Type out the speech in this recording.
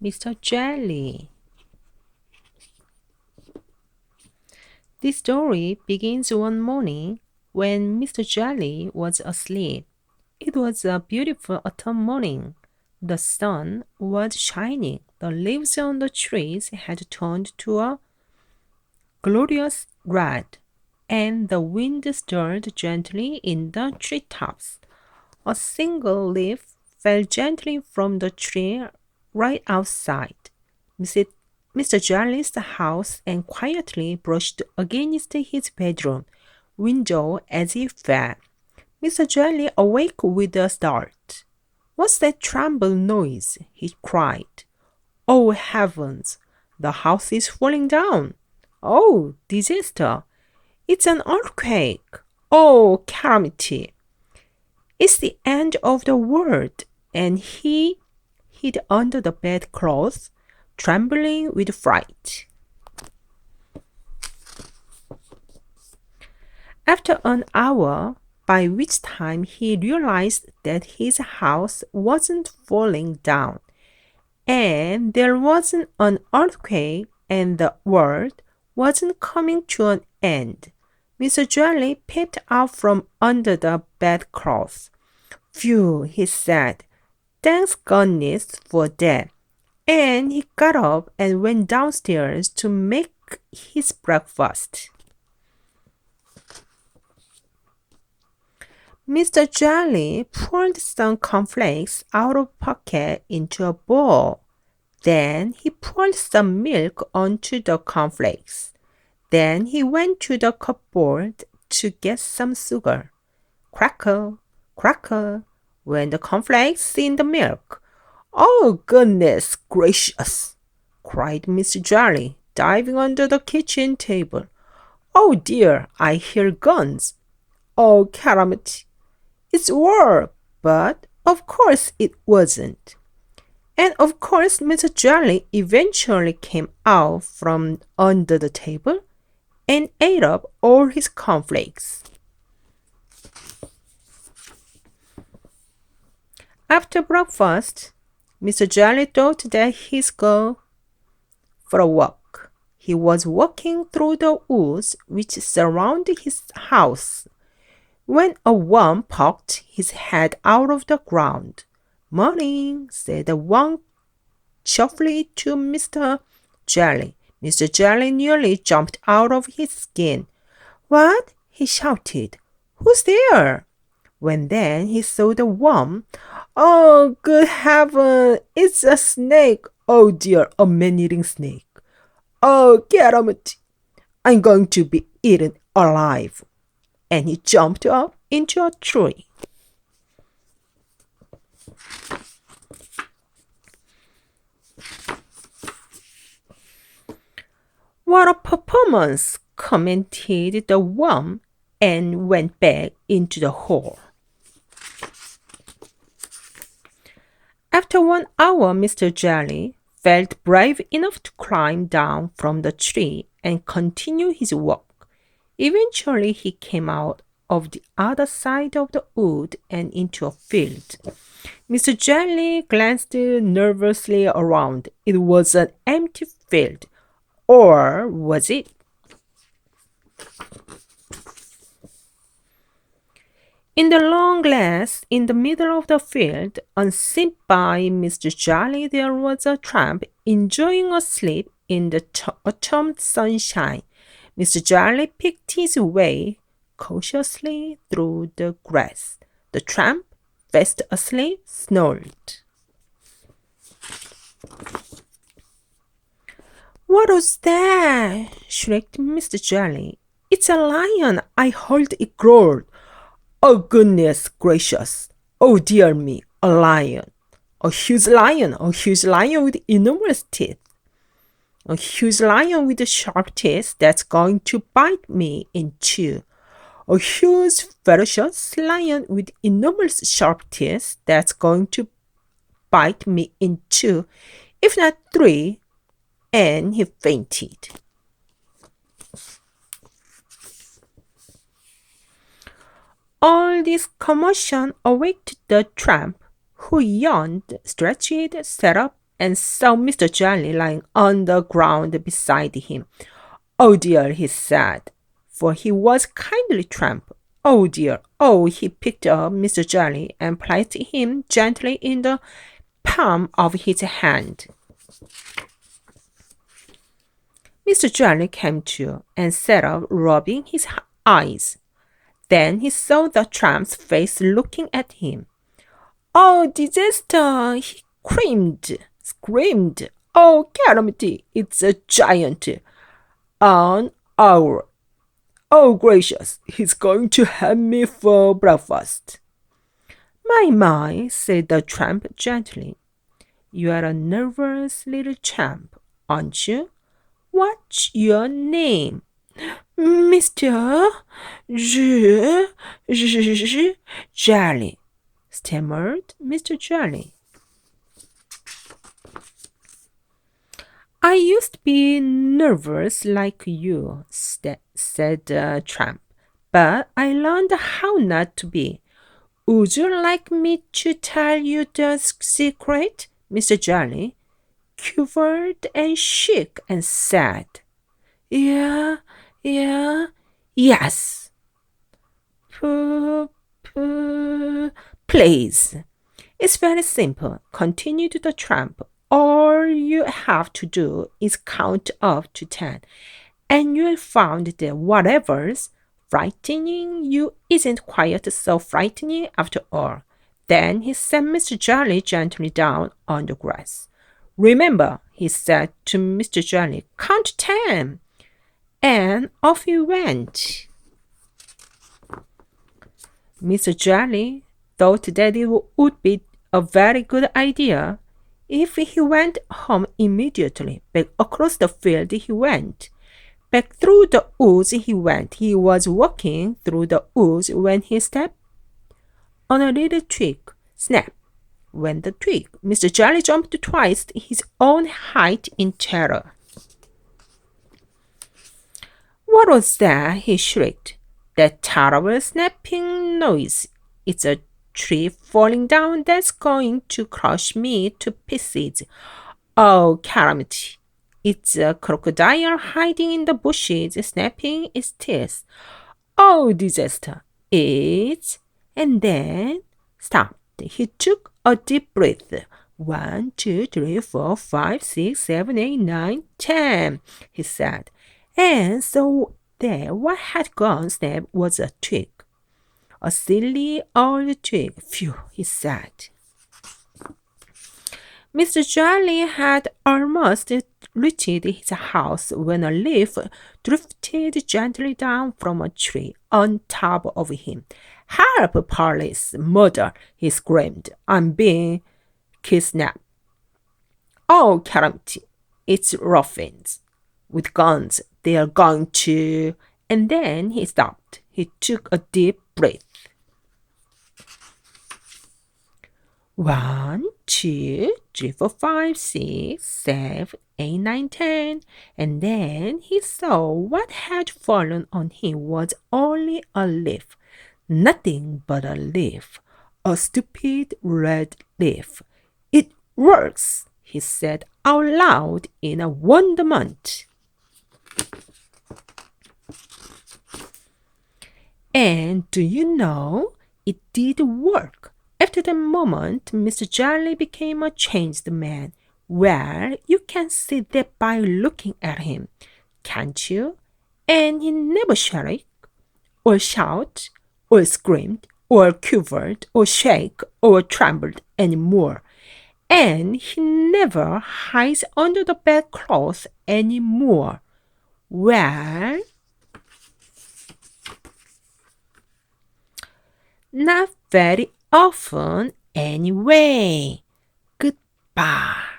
Mr. Jelly. This story begins one morning when Mr. Jelly was asleep. It was a beautiful autumn morning. The sun was shining. The leaves on the trees had turned to a glorious red, and the wind stirred gently in the treetops. A single leaf fell gently from the tree right outside Mr. Jelly's house and quietly brushed against his bedroom window as he fell. Mr. Jelly awake with a start. "What's that tremble noise?" he cried. "Oh heavens! The house is falling down! Oh, disaster! It's an earthquake! Oh, calamity! It's the end of the world!" And he hid under the bedclothes, trembling with fright. After an hour, by which time he realized that his house wasn't falling down, and there wasn't an earthquake, and the world wasn't coming to an end, Mr. Jelly peeped out from under the bedclothes. "Phew," he said. "Thanks goodness for that." And he got up and went downstairs to make his breakfast. Mr. Jelly poured some cornflakes out of a pocket into a bowl. Then he poured some milk onto the cornflakes. Then he went to the cupboard to get some sugar. Crackle, crackle, went the cornflakes in the milk. "Oh, goodness gracious!" cried Mr. Jelly, diving under the kitchen table. "Oh dear, I hear guns! Oh, calamity! It's war!" But of course it wasn't. And of course Mr. Jelly eventually came out from under the table and ate up all his cornflakes. After breakfast, Mr. Jelly thought that he'd go for a walk. He was walking through the woods which surrounded his house when a worm poked his head out of the ground. "Morning," said the worm cheerfully to Mr. Jelly. Mr. Jelly nearly jumped out of his skin. "What?" he shouted. "Who's there?" When then he saw the worm. "Oh, good heaven! It's a snake! Oh dear, a man-eating snake! Oh, calamity! I'm going to be eaten alive!" And he jumped up into a tree. "What a performance!" commented the worm, and went back into the hole. After 1 hour, Mr. Jelly felt brave enough to climb down from the tree and continue his walk. Eventually, he came out of the other side of the wood and into a field. Mr. Jelly glanced nervously around. It was an empty field. Or was it? In the long grass in the middle of the field, unseen by Mr. Jelly, there was a tramp enjoying a sleep in the autumn sunshine. Mr. Jelly picked his way cautiously through the grass. The tramp, fast asleep, snored. "What was that?" shrieked Mr. Jelly. "It's a lion! I heard it roar. Oh, goodness gracious! Oh, dear me, a lion! A huge lion with enormous teeth. A huge lion with sharp teeth that's going to bite me in two. A huge, ferocious lion with enormous sharp teeth that's going to bite me in two, if not three," and he fainted. All this commotion awaked the tramp, who yawned, stretched, sat up, and saw Mr. Jelly lying on the ground beside him. "Oh dear," he said, for he was kindly tramp. "Oh dear." Oh, he picked up Mr. Jelly and placed him gently in the palm of his hand. Mr. Jelly came to and sat up, rubbing his eyes. Then he saw the tramp's face looking at him. "Oh, disaster!" he screamed. "Oh, calamity! It's a giant! An owl! Oh, gracious! He's going to have me for breakfast." My," said the tramp gently. "You're a nervous little tramp, aren't you? What's your name?" "Mr. Jelly," stammered Mr. Jelly. "I used to be nervous like you," said the tramp, "but I learned how not to be. Would you like me to tell you the secret?" Mr. Jelly quivered and shook and said, "Yeah, yes. Please." "It's very simple," continued the tramp. "All you have to do is count up to 10, and you'll find that whatever's frightening you isn't quite so frightening after all." Then he set Mr. Jelly gently down on the grass. "Remember," he said to Mr. Jelly, "count 10." And off he went. Mr. Jelly thought that it would be a very good idea if he went home immediately. Back across the field he went. Back through the woods he went. He was walking through the woods when he stepped on a little twig. Snap went the twig. Mr. Jelly jumped twice his own height in terror. "What was that?" he shrieked. "That terrible snapping noise. It's a tree falling down that's going to crush me to pieces. Oh, calamity! It's a crocodile hiding in the bushes, snapping its teeth. Oh, disaster! It's..." And then stopped. He took a deep breath. 1, 2, 3, 4, 5, 6, 7, 8, 9, 10, he said. And so there what had gone snap was a twig. A silly old twig. "Phew," he said. Mr. Jelly had almost reached his house when a leaf drifted gently down from a tree on top of him. "Help, police, murder!" he screamed. "I'm being kidnapped." "Oh, calamity! It's ruffians with guns. They are going to..." And then he stopped. He took a deep breath. 1, 2, 3, 4, 5, 6, 7, 8, 9, 10. And then he saw what had fallen on him was only a leaf. Nothing but a leaf. A stupid red leaf. "It works," he said out loud in a wonderment. And do you know, it did work. After that moment, Mr. Jelly became a changed man. Well, you can see that by looking at him, can't you? And he never shrieked, or shouted, or screamed, or quivered, or shook, or trembled any more. And he never hides under the bedclothes any more. Well, not very often anyway. Goodbye.